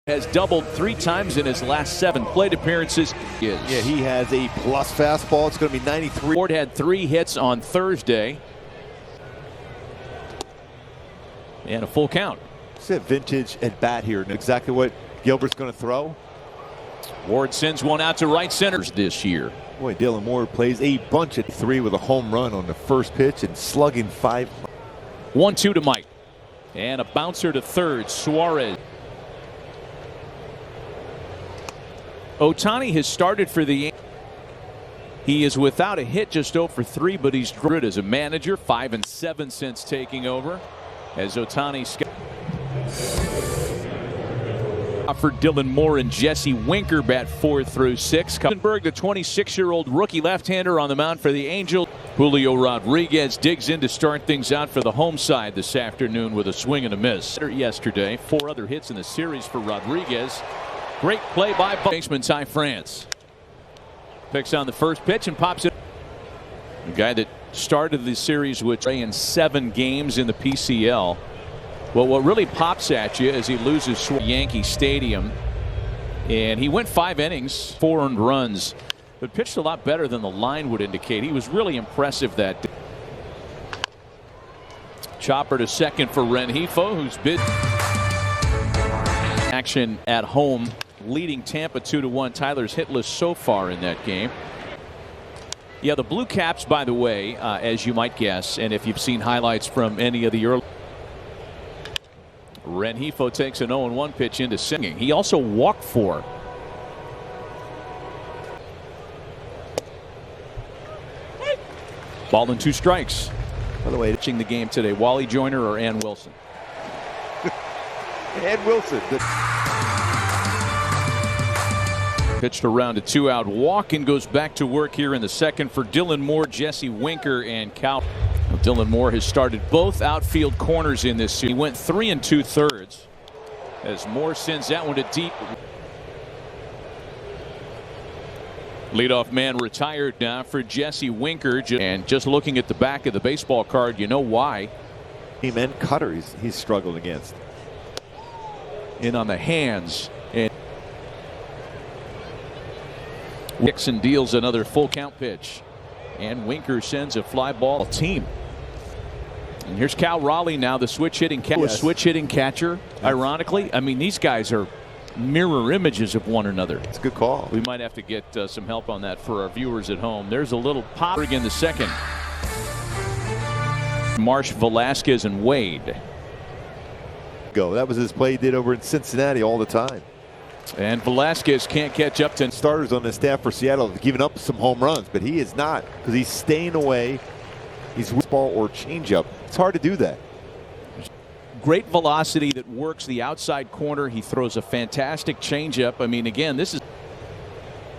Has doubled 3 times in his last 7 plate appearances. Yeah, he has a plus fastball. It's going to be 93. Ford had 3 hits on Thursday. And a full count. It's a vintage at bat here. Exactly what Gilbert's going to throw. Ward sends one out to right center this year. Boy, Dylan Moore plays a bunch at 3 with a home run on the first pitch and slugging 5. 1-2 to Mike. And a bouncer to third. Suarez. Ohtani has started for the. He is without a hit, just 0 for 3, but he's good as a manager. 5-7 since taking over. As Ohtani for Dylan Moore and Jesse Winker bat 4 through 6. Kuenberg, the 26-year-old rookie left-hander on the mound for the Angels. Julio Rodriguez digs in to start things out for the home side this afternoon with a swing and a miss. Yesterday, 4 other hits in the series for Rodriguez. Great play by baseman Ty France. Picks on the first pitch and pops it. The guy that started the series with in 7 games in the PCL. Well, what really pops at you is he loses Yankee Stadium. And he went 5 innings, 4 earned runs, but pitched a lot better than the line would indicate. He was really impressive that day. Chopper to second for Rengifo, who's been action at home, leading Tampa 2-1. Tyler's hitless so far in that game. Yeah, the Blue Caps, by the way, as you might guess, and if you've seen highlights from any of the early. Rengifo takes an 0-1 pitch into singing. He also walked 4. Ball and 2 strikes. By the way, pitching the game today, Wally Joyner or Ann Wilson? Ann Wilson. Pitched around a 2-out walk and goes back to work here in the second for Dylan Moore, Jesse Winker, and Cal. Dylan Moore has started both outfield corners in this series. He went 3 2/3 as Moore sends that one to deep. Leadoff man retired now for Jesse Winker. And just looking at the back of the baseball card, you know why. Team and cutter he's struggled against. In on the hands. And Dixon deals another full count pitch. And Winker sends a fly ball team. And here's Cal Raleigh now, the switch hitting catcher. Ironically, I mean, these guys are mirror images of one another. It's a good call. We might have to get some help on that for our viewers at home. There's a little pop again the second. Marsh, Velasquez, and Wade. That was his play he did over in Cincinnati all the time. And Velasquez can't catch up to starters on the staff for Seattle, giving up some home runs, but he is not, because he's staying away. He's ball or changeup. It's hard to do that. Great velocity that works the outside corner. He throws a fantastic changeup. I mean, again, this is.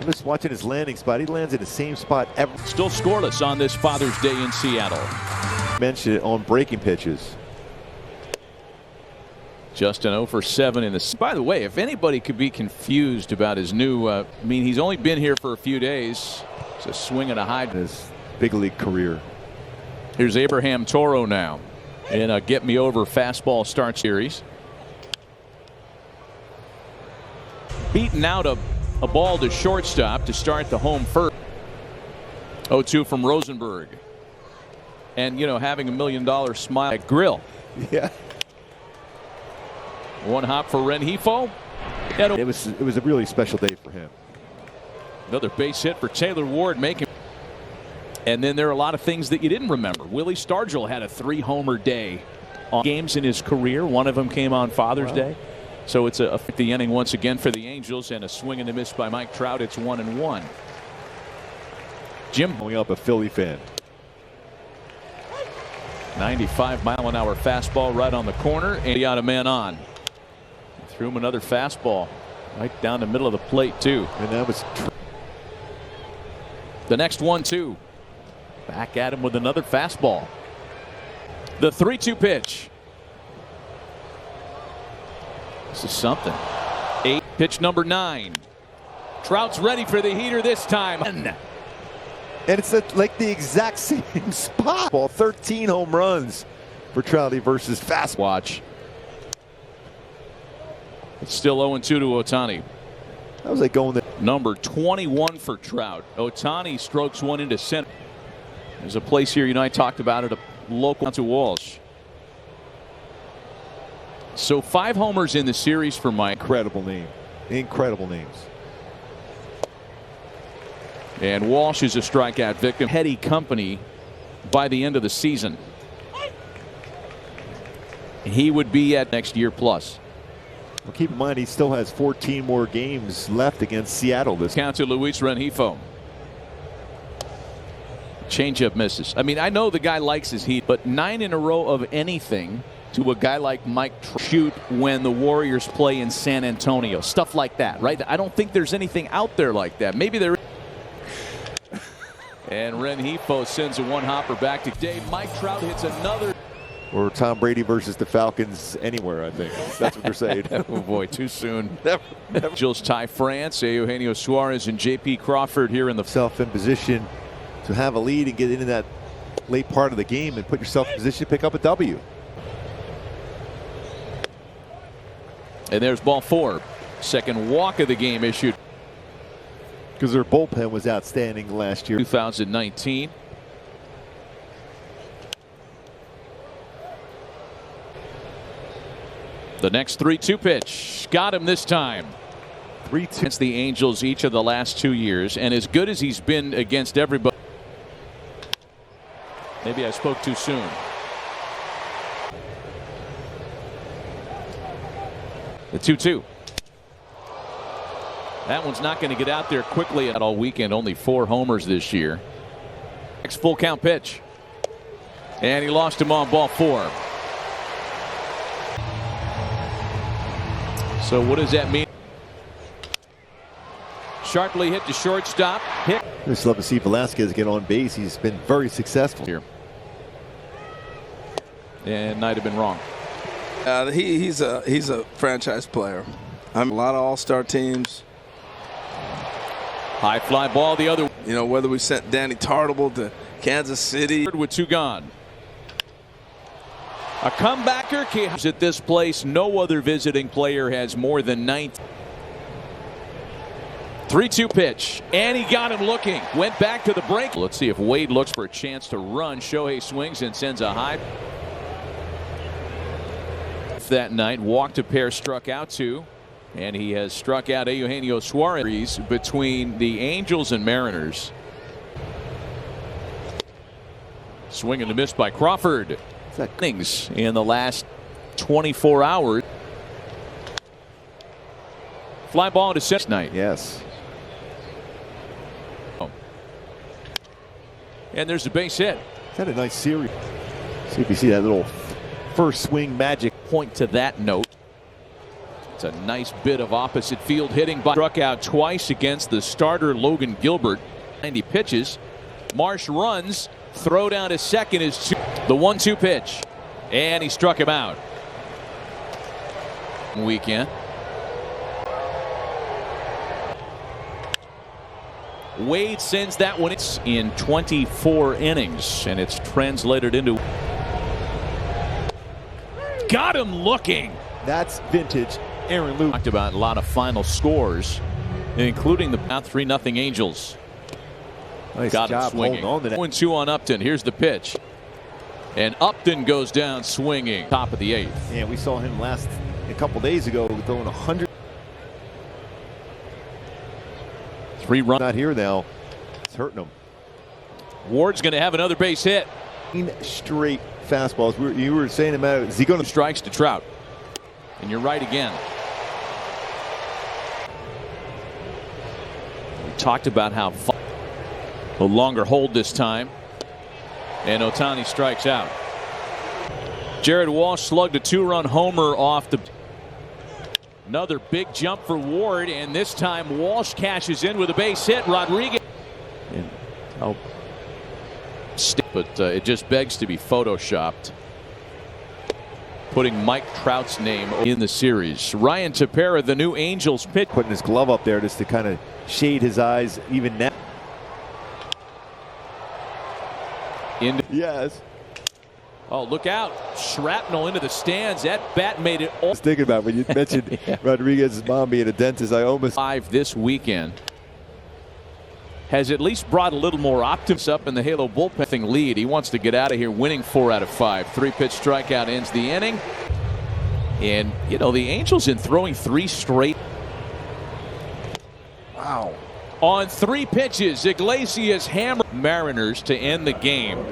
I'm just watching his landing spot. He lands in the same spot ever. Still scoreless on this Father's Day in Seattle. Mentioned it on breaking pitches. Just an 0 for 7 in the. By the way, if anybody could be confused about his new, I mean, he's only been here for a few days. It's a swing and a high. His big league career. Here's Abraham Toro now in a get me over fastball start series. Beaten out a ball to shortstop to start the home first. 0-2 from Rosenberg. And, you know, having $1 million smile at Grill. Yeah. One hop for Rengifo. It was a really special day for him. Another base hit for Taylor Ward, making. And then there are a lot of things that you didn't remember. Willie Stargell had a 3-homer day on games in his career. One of them came on Father's Day. So it's the inning once again for the Angels, and a swing and a miss by Mike Trout. It's 1-1. Jim going up, a Philly fan. 95-mile-an-hour fastball right on the corner, and he out a man on. Threw him another fastball right down the middle of the plate too. And that was the next 1-2. Back at him with another fastball. The 3-2 pitch. This is something. 8, pitch number 9. Trout's ready for the heater this time. And it's like the exact same spot. 13 home runs for Trouty versus fast. Watch. It's still 0-2 to Ohtani. How was that going there? Number 21 for Trout. Ohtani strokes one into center. There's a place here, I talked about it, a local to Walsh. So 5 homers in the series for Mike. Incredible name. Incredible names. And Walsh is a strikeout victim. Heady company by the end of the season. He would be at next year plus. Well, keep in mind he still has 14 more games left against Seattle this count to Luis Rengifo. Changeup misses. I mean, I know the guy likes his heat, but 9 in a row of anything to a guy like Mike shoot when the Warriors play in San Antonio. Stuff like that, right? I don't think there's anything out there like that. Maybe there is. And Rengifo sends a one-hopper back to Dave. Mike Trout hits another. Or Tom Brady versus the Falcons anywhere, I think. That's what they're saying. Oh, boy, too soon. Never. Angels Ty France, Eugenio Suarez, and J.P. Crawford here in the self in position to have a lead and get into that late part of the game and put yourself in position to pick up a W. And there's ball 4. Second walk of the game issued. Because their bullpen was outstanding last year. 2019. The next 3-2 pitch. Got him this time. 3-2 against the Angels each of the last 2 years. And as good as he's been against everybody. Maybe I spoke too soon. The 2-2. That one's not going to get out there quickly at all weekend. Only 4 homers this year. Next full count pitch. And he lost him on ball 4. So what does that mean? Sharply hit to shortstop. Hit. I just love to see Velasquez get on base. He's been very successful here. And might have been wrong. He's a franchise player. I'm a lot of all-star teams. High fly ball the other. You know, whether we sent Danny Tartable to Kansas City. With 2 gone. A comebacker at this place. No other visiting player has more than 19. 3-2 pitch. And he got him looking. Went back to the break. Let's see if Wade looks for a chance to run. Shohei swings and sends a high. That night, walked a pair, struck out 2. And he has struck out Eugenio Suarez between the Angels and Mariners. Swing and a miss by Crawford. Innings in the last 24 hours. Fly ball to center night. Yes. Oh. And there's a base hit. Had a nice series. See if you see that little first swing magic. Point to that note. It's a nice bit of opposite field hitting. Struck out twice against the starter Logan Gilbert. 90 pitches. Marsh runs. Throw down to second is the 1-2 pitch. And he struck him out. Weekend. Wade sends that one. It's in 24 innings. And it's translated into. Got him looking. That's vintage Aaron Luke. Talked about a lot of final scores, including the 3-0 Angels. Nice got job him swinging. holding on to that. 1-2 on Upton. Here's the pitch. And Upton goes down swinging. Top of the 8th. Yeah, we saw him a couple days ago throwing 100. 3 runs. Not here now. It's hurting him. Ward's going to have another base hit. Straight fastballs. You were saying about is he going to strikes to Trout. And you're right again. We talked about how a longer hold this time. And Ohtani strikes out. Jared Walsh slugged a 2-run homer off the. Another big jump for Ward, and this time Walsh cashes in with a base hit. Rodriguez. But it just begs to be photoshopped. Putting Mike Trout's name in the series. Ryan Tepera, the new Angels pitch. Putting his glove up there just to kind of shade his eyes even now. Yes. Oh, look out. Shrapnel into the stands. That bat made it all. I was thinking about when you mentioned Rodriguez's mom being a dentist, I almost. Live this weekend has at least brought a little more optimism up in the Halo bullpen lead. He wants to get out of here winning 4 out of 5. 3-pitch strikeout ends the inning. And, you know, the Angels in throwing 3 straight. Wow. On 3 pitches, Iglesias hammered Mariners to end the game.